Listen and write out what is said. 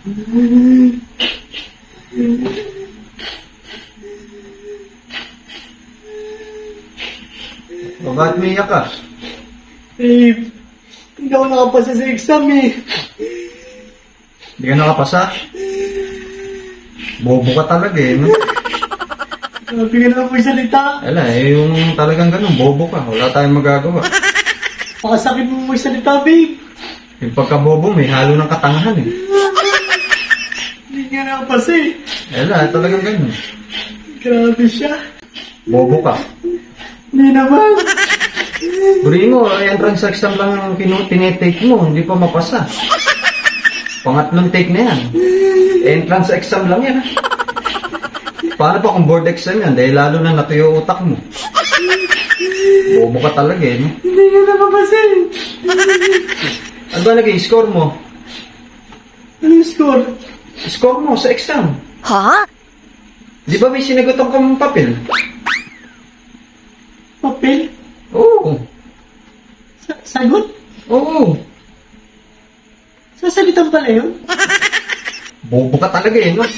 O, ba't may iyak ka? Eh, hindi ako nakapasa sa exam eh. Hindi ka nakapasa? Bobo ka talaga eh, no? Sabi ka naman po yung salita. Ala, yung talagang ganun, bobo ka. Wala tayong magagawa. Pakasakit mo yung salita, babe. Yung pagkabobo, may halo ng katangahan eh. Hindi ka nakapasa eh. Ala, talagang ganun. Grabe siya. Bobo ka. Hindi naman. Buriin mo, entrance exam lang ang tinitake mo, hindi pa mapasa. Pangatlong take na yan. Entrance exam lang yan. Paano pa kung board exam yan? Dahil lalo na natuyo utak mo. Bobo ka talaga eh, no? Hindi ka nakapasa eh. Ano ba naging score mo? Ano yung score? Score mo sa exam. Ha? Di ba may sinagutan kang papel? Papel? Oo. Sagot? Oo. Sasalitan pala yun? Bobo ka talaga eh, no?